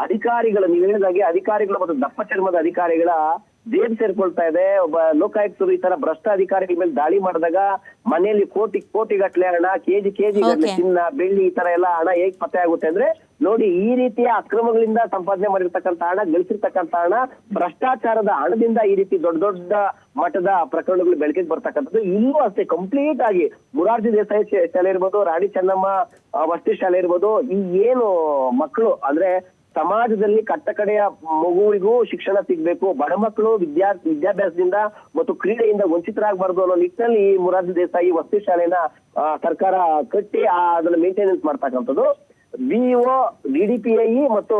ಅಧಿಕಾರಿಗಳು, ನೀವು ಹೇಳಿದಾಗೆ ಅಧಿಕಾರಿಗಳು ಮತ್ತು ದಪ್ಪ ಚರ್ಮದ ಅಧಿಕಾರಿಗಳ ಜೇಬ್ ಸೇರ್ಕೊಳ್ತಾ ಇದೆ. ಒಬ್ಬ ಲೋಕಾಯುಕ್ತರು ಈ ತರ ಭ್ರಷ್ಟ ಅಧಿಕಾರಿಗಳ ಮೇಲೆ ದಾಳಿ ಮಾಡಿದಾಗ ಮನೆಯಲ್ಲಿ ಕೋಟಿ ಗಟ್ಟಲೆ ಹಣ, ಕೆಜಿ ಗಟ್ಟಲೆ ಚಿನ್ನ, ಬೆಳ್ಳಿ ಈ ತರ ಎಲ್ಲ ಹಣ ಹೇಗ್ ಪತ್ತೆ ಆಗುತ್ತೆ ಅಂದ್ರೆ ನೋಡಿ, ಈ ರೀತಿಯ ಅಕ್ರಮಗಳಿಂದ ಸಂಪಾದನೆ ಮಾಡಿರ್ತಕ್ಕಂಥ ಹಣ, ಗಳಿಸಿರ್ತಕ್ಕಂಥ ಹಣ, ಭ್ರಷ್ಟಾಚಾರದ ಹಣದಿಂದ ಈ ರೀತಿ ದೊಡ್ಡ ಮಟ್ಟದ ಪ್ರಕರಣಗಳು ಬೆಳಕಿಗೆ ಬರ್ತಕ್ಕಂಥದ್ದು. ಇಲ್ಲೂ ಅಷ್ಟೇ ಕಂಪ್ಲೀಟ್ ಆಗಿ ಮೊರಾರ್ಜಿ ದೇಸಾಯಿ ಶಾಲೆ ಇರ್ಬೋದು, ರಾಣಿ ಚೆನ್ನಮ್ಮ ವಸತಿ ಶಾಲೆ ಇರ್ಬೋದು, ಈ ಏನು ಮಕ್ಕಳು ಅಂದ್ರೆ ಸಮಾಜದಲ್ಲಿ ಕಟ್ಟಕಡೆಯ ಮಗುವಿಗೂ ಶಿಕ್ಷಣ ಸಿಗ್ಬೇಕು, ಬಡ ಮಕ್ಕಳು ವಿದ್ಯಾಭ್ಯಾಸದಿಂದ ಮತ್ತು ಕ್ರೀಡೆಯಿಂದ ವಂಚಿತರಾಗಬಾರ್ದು ಅನ್ನೋ ನಿಟ್ಟಿನಲ್ಲಿ ಈ ಮೊರಾರ್ಜಿ ದೇಸಾಯಿ ವಸತಿ ಶಾಲೆನ ಸರ್ಕಾರ ಕಟ್ಟಿ ಅದನ್ನ ಮೇಂಟೆನೆನ್ಸ್ ಮಾಡ್ತಕ್ಕಂಥದ್ದು. BEO, DDPI ಮತ್ತು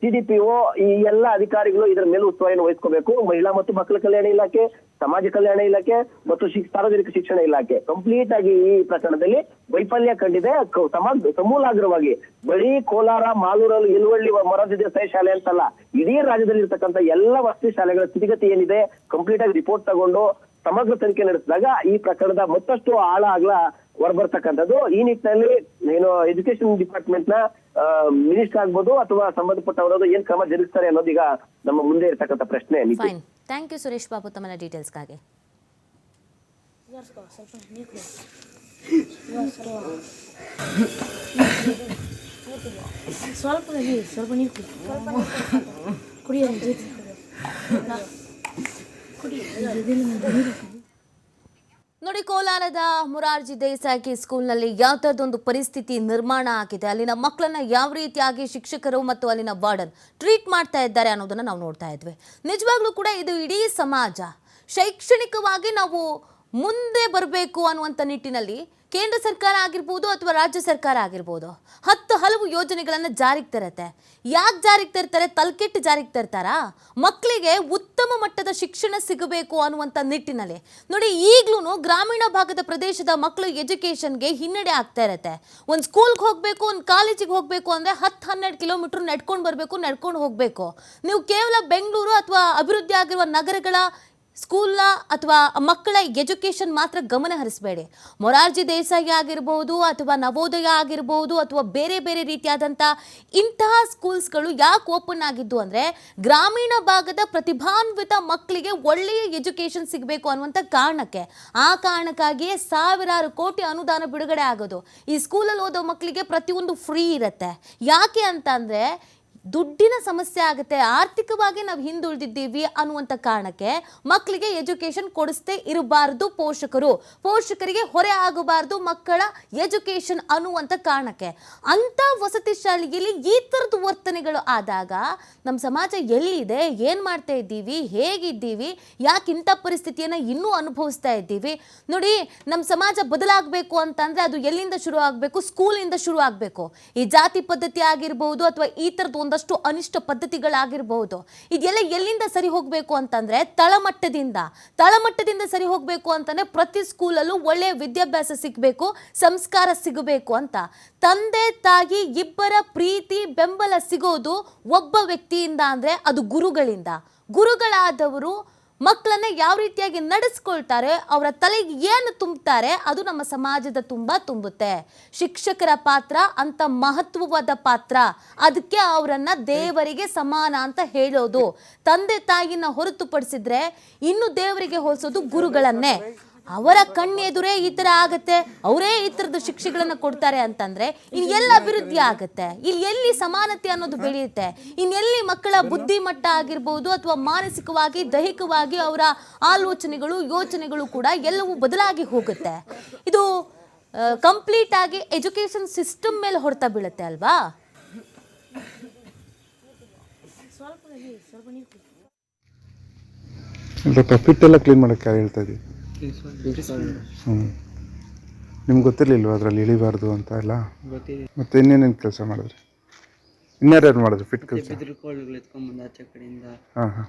CDPO ಈ ಎಲ್ಲ ಅಧಿಕಾರಿಗಳು ಇದರ ಮೇಲೆ ಉಸ್ತುವಾರಿಯನ್ನು ವಹಿಸ್ಕೋಬೇಕು. ಮಹಿಳಾ ಮತ್ತು ಮಕ್ಕಳ ಕಲ್ಯಾಣ ಇಲಾಖೆ, ಸಮಾಜ ಕಲ್ಯಾಣ ಇಲಾಖೆ ಮತ್ತು ಸಾರ್ವಜನಿಕ ಶಿಕ್ಷಣ ಇಲಾಖೆ ಕಂಪ್ಲೀಟ್ ಆಗಿ ಈ ಪ್ರಕರಣದಲ್ಲಿ ವೈಫಲ್ಯ ಕಂಡಿದೆ. ಸಮೂಲಾಗ್ರವಾಗಿ ಬರೀ ಕೋಲಾರ, ಮಾಲೂರಲ್ಲಿ, ಯಲುವಳ್ಳಿ, ಮೊರಾರ್ಜಿ ದೇಸಾಯಿ ಶಾಲೆ ಅಂತಲ್ಲ, ಇಡೀ ರಾಜ್ಯದಲ್ಲಿ ಇರ್ತಕ್ಕಂಥ ಎಲ್ಲ ವಸತಿ ಶಾಲೆಗಳ ಸ್ಥಿತಿಗತಿ ಏನಿದೆ ಕಂಪ್ಲೀಟ್ ಆಗಿ ರಿಪೋರ್ಟ್ ತಗೊಂಡು ಸಮಗ್ರ ತನಿಖೆ ನಡೆಸಿದಾಗ ಈ ಪ್ರಕರಣದ ಮತ್ತಷ್ಟು ಆಳ ಅಗಲ ಹೊರಬರ್ತಕ್ಕಂಥದ್ದು. ಈ ನಿಟ್ಟಿನಲ್ಲಿ ಎಜುಕೇಶನ್ ಡಿಪಾರ್ಟ್ಮೆಂಟ್ ನ ಮಿನಿಸ್ಟರ್ ಆಗ್ಬೋದು ಅಥವಾ ಸಂಬಂಧಪಟ್ಟವರು ಏನ್ ಕ್ರಮ ಜರುಗಿಸ್ತಾರೆ ಅನ್ನೋದೀಗ ನಮ್ಮ ಮುಂದೆ ಇರ್ತಕ್ಕಂಥ ಪ್ರಶ್ನೆ. ಥ್ಯಾಂಕ್ ಯು ಸುರೇಶ್ ಬಾಬು ತಮ್ಮ ಡೀಟೇಲ್ಸ್ಗಾಗಿ. ಸ್ವಲ್ಪ ನೀರು ಕುಡಿಯೋದು. ನೋಡಿ, ಕೋಲಾರದ ಮೊರಾರ್ಜಿ ದೇಸಾಯಿ ಸ್ಕೂಲ್ನಲ್ಲಿ ಯಾವ ಥರದೊಂದು ಪರಿಸ್ಥಿತಿ ನಿರ್ಮಾಣ ಆಗಿದೆ, ಅಲ್ಲಿನ ಮಕ್ಕಳನ್ನ ಯಾವ ರೀತಿಯಾಗಿ ಶಿಕ್ಷಕರು ಮತ್ತು ಅಲ್ಲಿನ ವಾರ್ಡನ್ ಟ್ರೀಟ್ ಮಾಡ್ತಾ ಇದ್ದಾರೆ ಅನ್ನೋದನ್ನು ನಾವು ನೋಡ್ತಾ ಇದ್ವಿ. ನಿಜವಾಗ್ಲೂ ಕೂಡ ಇದು ಇಡೀ ಸಮಾಜ ಶೈಕ್ಷಣಿಕವಾಗಿ ನಾವು ಮುಂದೆ ಬರಬೇಕು ಅನ್ನುವಂಥ ನಿಟ್ಟಿನಲ್ಲಿ ಕೇಂದ್ರ ಸರ್ಕಾರ ಆಗಿರ್ಬೋದು ಅಥವಾ ರಾಜ್ಯ ಸರ್ಕಾರ ಆಗಿರ್ಬೋದು ಹಲವು ಯೋಜನೆಗಳನ್ನು ಜಾರಿಗೆ ತರುತ್ತೆ. ಯಾಕೆ ಜಾರಿಗೆ ತರ್ತಾರೆ? ತಲೆಕೆಟ್ಟು ಜಾರಿಗೆ ತರ್ತಾರಾ? ಮಕ್ಕಳಿಗೆ ಉತ್ತಮ ಮಟ್ಟದ ಶಿಕ್ಷಣ ಸಿಗಬೇಕು ಅನ್ನುವಂಥ ನಿಟ್ಟಿನಲ್ಲಿ. ನೋಡಿ, ಈಗಲೂ ಗ್ರಾಮೀಣ ಭಾಗದ ಪ್ರದೇಶದ ಮಕ್ಕಳು ಎಜುಕೇಷನ್ಗೆ ಹಿನ್ನಡೆ ಆಗ್ತಾ ಇರುತ್ತೆ. ಒಂದು ಸ್ಕೂಲ್ಗೆ ಹೋಗಬೇಕು, ಒಂದು ಕಾಲೇಜಿಗೆ ಹೋಗಬೇಕು ಅಂದರೆ 10-12 ಕಿಲೋಮೀಟ್ರ್ ನಡ್ಕೊಂಡು ಬರಬೇಕು, ನಡ್ಕೊಂಡು ಹೋಗಬೇಕು. ನೀವು ಕೇವಲ ಬೆಂಗಳೂರು ಅಥವಾ ಅಭಿವೃದ್ಧಿ ಆಗಿರುವ ನಗರಗಳ ಸ್ಕೂಲ್ನ ಅಥವಾ ಮಕ್ಕಳ ಎಜುಕೇಷನ್ ಮಾತ್ರ ಗಮನ ಹರಿಸಬೇಡಿ. ಮೊರಾರ್ಜಿ ದೇಸಾಯಿ ಆಗಿರ್ಬೋದು ಅಥವಾ ನವೋದಯ ಆಗಿರ್ಬೋದು ಅಥವಾ ಬೇರೆ ಬೇರೆ ರೀತಿಯಾದಂಥ ಇಂತಹ ಸ್ಕೂಲ್ಸ್ಗಳು ಯಾಕೆ ಓಪನ್ ಆಗಿದ್ದು ಅಂದರೆ ಗ್ರಾಮೀಣ ಭಾಗದ ಪ್ರತಿಭಾನ್ವಿತ ಮಕ್ಕಳಿಗೆ ಒಳ್ಳೆಯ ಎಜುಕೇಷನ್ ಸಿಗಬೇಕು ಅನ್ನುವಂಥ ಕಾರಣಕ್ಕೆ. ಆ ಕಾರಣಕ್ಕಾಗಿಯೇ ಸಾವಿರಾರು ಕೋಟಿ ಅನುದಾನ ಬಿಡುಗಡೆ ಆಗೋದು. ಈ ಸ್ಕೂಲಲ್ಲಿ ಓದೋ ಮಕ್ಕಳಿಗೆ ಪ್ರತಿಯೊಂದು ಫ್ರೀ ಇರುತ್ತೆ. ಯಾಕೆ ಅಂತ ಅಂದರೆ ದುಡ್ಡಿನ ಸಮಸ್ಯೆ ಆಗುತ್ತೆ, ಆರ್ಥಿಕವಾಗಿ ನಾವು ಹಿಂದುಳಿದಿದ್ದೀವಿ ಅನ್ನುವಂಥ ಕಾರಣಕ್ಕೆ ಮಕ್ಕಳಿಗೆ ಎಜುಕೇಷನ್ ಕೊಡಿಸ್ತೇ ಇರಬಾರ್ದು ಪೋಷಕರಿಗೆ ಹೊರೆ ಆಗಬಾರ್ದು ಮಕ್ಕಳ ಎಜುಕೇಷನ್ ಅನ್ನುವಂಥ ಕಾರಣಕ್ಕೆ. ಅಂಥ ವಸತಿ ಶಾಲೆಯಲ್ಲಿ ಈ ಥರದ ವರ್ತನೆಗಳು ಆದಾಗ ನಮ್ಮ ಸಮಾಜ ಎಲ್ಲಿದೆ, ಏನು ಮಾಡ್ತಾ ಇದ್ದೀವಿ, ಹೇಗಿದ್ದೀವಿ, ಯಾಕೆ ಇಂಥ ಪರಿಸ್ಥಿತಿಯನ್ನು ಇನ್ನೂ ಅನುಭವಿಸ್ತಾ ಇದ್ದೀವಿ? ನೋಡಿ, ನಮ್ಮ ಸಮಾಜ ಬದಲಾಗಬೇಕು ಅಂತಂದರೆ ಅದು ಎಲ್ಲಿಂದ ಶುರು ಆಗಬೇಕು? ಸ್ಕೂಲಿಂದ ಶುರು ಆಗಬೇಕು. ಈ ಜಾತಿ ಪದ್ಧತಿ ಆಗಿರ್ಬೋದು ಅಥವಾ ಈ ಥರದ್ದು ಒಂದಷ್ಟು ಅನಿಷ್ಟ ಪದ್ಧತಿಗಳಾಗಿರಬಹುದು, ಇದೆಲ್ಲ ಎಲ್ಲಿಂದ ಸರಿ ಹೋಗಬೇಕು ಅಂತಂದ್ರೆ ತಳಮಟ್ಟದಿಂದ ಸರಿ ಹೋಗಬೇಕು ಅಂತಂದ್ರೆ ಪ್ರತಿ ಸ್ಕೂಲಲ್ಲೂ ಒಳ್ಳೆಯ ವಿದ್ಯಾಭ್ಯಾಸ ಸಿಗಬೇಕು, ಸಂಸ್ಕಾರ ಸಿಗಬೇಕು ಅಂತ. ತಂದೆ ತಾಯಿ ಇಬ್ಬರ ಪ್ರೀತಿ ಬೆಂಬಲ ಸಿಗೋದು ಒಬ್ಬ ವ್ಯಕ್ತಿಯಿಂದ ಅಂದ್ರೆ ಅದು ಗುರುಗಳಾದವರು ಮಕ್ಕಳನ್ನ ಯಾವ ರೀತಿಯಾಗಿ ನಡೆಸ್ಕೊಳ್ತಾರೆ, ಅವರ ತಲೆಗೆ ಏನು ತುಂಬುತ್ತಾರೆ, ಅದು ನಮ್ಮ ಸಮಾಜದ ತುಂಬುತ್ತೆ. ಶಿಕ್ಷಕರ ಪಾತ್ರ ಅಂತ ಮಹತ್ವವಾದ ಪಾತ್ರ. ಅದಕ್ಕೆ ಅವರನ್ನ ದೇವರಿಗೆ ಸಮಾನ ಅಂತ ಹೇಳೋದು. ತಂದೆ ತಾಯಿನ ಹೊರತುಪಡಿಸಿದ್ರೆ ಇನ್ನು ದೇವರಿಗೆ ಹೋಲಿಸೋದು ಗುರುಗಳನ್ನೇ. ಅವರ ಕಣ್ಣೆದುರೇ ಈ ಥರ ಆಗತ್ತೆ, ಅವರೇ ಈ ಥರದ ಶಿಕ್ಷೆಗಳನ್ನು ಕೊಡ್ತಾರೆ ಅಂತಂದ್ರೆ ಇನ್ನೆಲ್ಲ ಅಭಿವೃದ್ಧಿ ಆಗುತ್ತೆ? ಇಲ್ಲಿ ಎಲ್ಲಿ ಸಮಾನತೆ ಅನ್ನೋದು ಬೆಳೆಯುತ್ತೆ? ಇನ್ನೆಲ್ಲಿ ಮಕ್ಕಳ ಬುದ್ಧಿಮಟ್ಟ ಆಗಿರ್ಬೋದು ಅಥವಾ ಮಾನಸಿಕವಾಗಿ ದೈಹಿಕವಾಗಿ ಅವರ ಆಲೋಚನೆಗಳು ಯೋಚನೆಗಳು ಕೂಡ ಎಲ್ಲವೂ ಬದಲಾಗಿ ಹೋಗುತ್ತೆ. ಇದು ಕಂಪ್ಲೀಟ್ ಆಗಿ ಎಜುಕೇಷನ್ ಸಿಸ್ಟಮ್ ಮೇಲೆ ಹೊಡೆತ ಬೀಳುತ್ತೆ ಅಲ್ವಾ? ಪಿಟ್ಟೆಲ್ಲ ಕ್ಲೀನ್ ಮಾಡೋಕ್ಕೆ ಯಾರು ಹೇಳ್ತಾ ಇದ್ದೀವಿ? ನಿಮ್ಗೆ ಗೊತ್ತಿರಲಿಲ್ವ ಅದರಲ್ಲಿ ಇಳಿಬಾರ್ದು ಅಂತ ಎಲ್ಲ? ಮತ್ತೆ ಇನ್ನೇನೇನು ಕೆಲಸ ಮಾಡಿದ್ರಿ? ಇನ್ಯಾರ್ಯಾರು ಮಾಡಿದ್ರು ಫಿಟ್ ಕೆಲಸ? ಹಾಂ ಹಾಂ,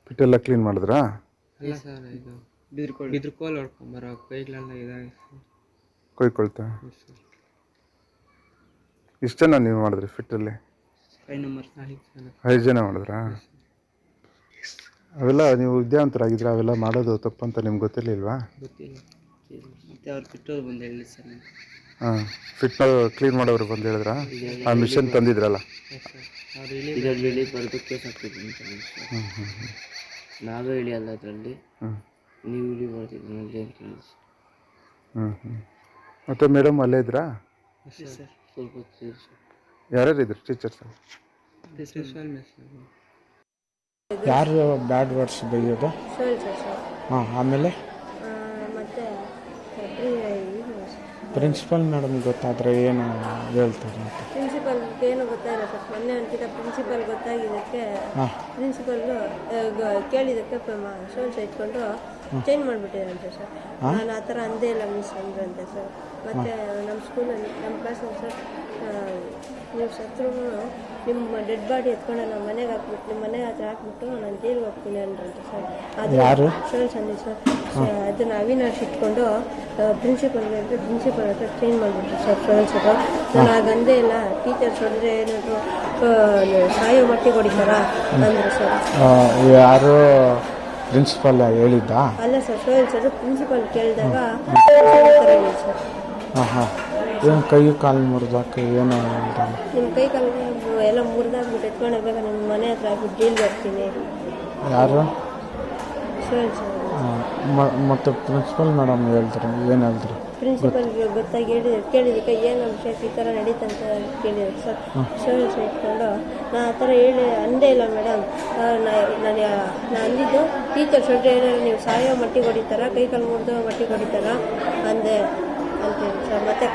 ಪಿಟ್ಟೆಲ್ಲ ಕ್ಲೀನ್ ಮಾಡಿದ್ರಾ? ಅಲ್ಲ ಸರ್, ಇದು ಬಿದ್ರಕೋಲ್ ಹೊಡ್ಕೊಂಬರೋ ಕೈಗಳೆಲ್ಲ ಇದಾಗಿ ಕೊಯ್ಕೊಳ್ತಾ. ಎಷ್ಟು ಜನ ನೀವು ಮಾಡಿದ್ರಿ ಫಿಟ್ಟಲ್ಲಿ? 5 ಜನ ಮಾಡಿದ್ರಾ? ಅವೆಲ್ಲ ನೀವು ವಿದ್ಯಾವಂತರಾಗಿದ್ರೆ ಅವೆಲ್ಲ ಮಾಡೋದು ತಪ್ಪಂತ ನಿಮ್ಗೆ ಗೊತ್ತಿರಲಿಲ್ವಾ? ಗೊತ್ತಿಲ್ಲ. ಮತ್ತೆ ಅವ್ರು ಫಿಟ್ಟೋರು ಬಂದು ಹೇಳಿ ಸರ್. ಹಾಂ, ಫಿಟ್ ಕ್ಲೀನ್ ಮಾಡೋರು ಬಂದು ಹೇಳಿದ್ರಾ? ಆ ಮಿಷನ್ ತಂದಿದ್ರಲ್ಲ, ಇದರಲ್ಲಿ ಇಳಿ ಬರೆದು ಕೇಸ್ ಹಾಕ್ತಿದ್ದೀನಿ ನಾವೇ ಇಳಿಯಲ್ಲ ಅದರಲ್ಲಿ, ನೀವು ಇಳಿ ಬರ್ತಿದ್ದೀನಿ ಅಂತ ಕೇಳಿ. ಮತ್ತು ಮೇಡಮ್ ಅಲ್ಲೇ ಇದ್ರಾ? ಸರ್ ಸ್ವಲ್ಪ ಹೊತ್ತು ಸರ್. ಯಾರ್ಯಾರು ಇದ್ರು ಟೀಚರ್ಸ್? ಯಾರು ಬ್ಯಾಡ್ ವರ್ಡ್ಸ್ ಬೈಯೋದು? ಹಾಂ, ಆಮೇಲೆ ಪ್ರಿನ್ಸಿಪಲ್ ಮೇಡಮ್ ಗೊತ್ತಾದರೆ ಏನು ಹೇಳ್ತಾರೆ ಅಂತ? ಪ್ರಿನ್ಸಿಪಲ್ ಏನು ಗೊತ್ತಾಗಿಲ್ಲ ಸರ್. ಮೊನ್ನೆ ಒಂದ್ಕಿಂತ ಪ್ರಿನ್ಸಿಪಲ್ ಗೊತ್ತಾಗಿದ್ದಕ್ಕೆ ಪ್ರಿನ್ಸಿಪಲ್ಲು ಕೇಳಿದ್ದಕ್ಕೆ ಸೋಲ್ಸ್ ಇಟ್ಕೊಂಡು ಚೇಂಜ್ ಮಾಡಿಬಿಟ್ಟಿದ್ರಂತೆ ಸರ್. ನಾನು ಆ ಥರ ಅಂದೇ ಇಲ್ಲ ಮಿಸ್ ಅಂದ್ರಂತೆ ಸರ್. ಮತ್ತು ನಮ್ಮ ಸ್ಕೂಲಲ್ಲಿ ನಮ್ಮ ಕ್ಲಾಸಲ್ಲಿ ಸರ್, ನೀವು ಸತ್ರೂ ನಿಮ್ಮ ಡೆಡ್ ಬಾಡಿ ಎತ್ಕೊಂಡು ನಮ್ಮ ಮನೆಗೆ ಹಾಕ್ಬಿಟ್ಟು ನಿಮ್ಮ ಮನೆ ಹತ್ರ ಹಾಕ್ಬಿಟ್ಟು ನಾನು ಜೈಲಿಗೆ ಹೋಗ್ತೀನಿ ಅಂದ್ರಂತೆ ಸರ್. ಅದು ಸೋಲ್ಸ್ ಅಂದಿ ಸರ್. ಅದನ್ನು ಅವಿನಾಶ್ ಇಟ್ಕೊಂಡು ಪ್ರಿನ್ಸಿಪಲ್ಗೆ ಅಂದರೆ ಪ್ರಿನ್ಸಿಪಲ್ ಹತ್ರ ಚೇಂಜ್ ಮಾಡಿಬಿಟ್ರು ಸರ್ ಸೋಲ್ಸರು. ನಾನು ಆಗಂದೇ ಇಲ್ಲ, ಟೀಚರ್ಸ್ ಹೊಡೆದ್ರೆ ಏನಾದರೂ ಸಾಯೋ ಮಟ್ಟಿಗೆ ಹೊಡಿತಾರಾ ಅಂದರು ಸರ್. ಯಾರು ಪ್ರಿನ್ಸಿಪಲ್ ಹೇಳಿದ್ದ? ಅಲ್ಲ ಸರ್, ಸೋಲ್ಸರು ಪ್ರಿನ್ಸಿಪಲ್ ಕೇಳಿದಾಗ ಸರ್. ಹಾಂ ಹಾಂ, ಏನು ಕೈ ಕಾಲು ಮುರಿದಾಕ ಏನು? ನಿಮ್ಮ ಕೈ ಕಾಲು ಎಲ್ಲ ಮುರಿದಾಗ್ಬಿಟ್ಟು ಎತ್ಕೊಂಡಿರ್ಬೇಕು, ನಿಮ್ಮ ಮನೆ ಹತ್ರ ಹಾಕ್ಬಿಟ್ಟು ಜೈಲಿಗೆ ಹೋಗ್ತೀನಿ. ಯಾರು? ಸೋಲ್ಸ್. ಮತ್ತು ಪ್ರಿನ್ಸಿಪಲ್ ಮೇಡಮ್ ಹೇಳ್ತಾರೆ, ಏನು ಹೇಳ್ತಾರೆ? ಪ್ರಿನ್ಸಿಪಲ್ಗೆ ಗೊತ್ತಾಗಿ ಕೇಳಿದ್ದಕ್ಕೆ ಏನು ವಿಷಯ ಈ ಥರ ನಡೀತಂತ ಕೇಳಿದ್ರು ಸರ್. ಸೋಲ್ಸ್ ಇಟ್ಕೊಂಡು ನಾನು ಆ ಥರ ಅಂದೇ ಇಲ್ಲ ಮೇಡಮ್, ನಾನು ಅಂದಿದ್ದು ಟೀಚರ್ಸ್ ಹೊಟ್ಟೆ ಏನಾದ್ರು ನೀವು ಸಾಯೋ ಮಟ್ಟಿಗೆ ಹೊಡಿತಾರ, ಕೈ ಕಾಲು ಮುರಿದೋ ಮಟ್ಟಿಗೆ ಹೊಡಿತಾರ ಅಂದೆ ಅಂತೇಳಿ ಸರ್. ಮತ್ತೆ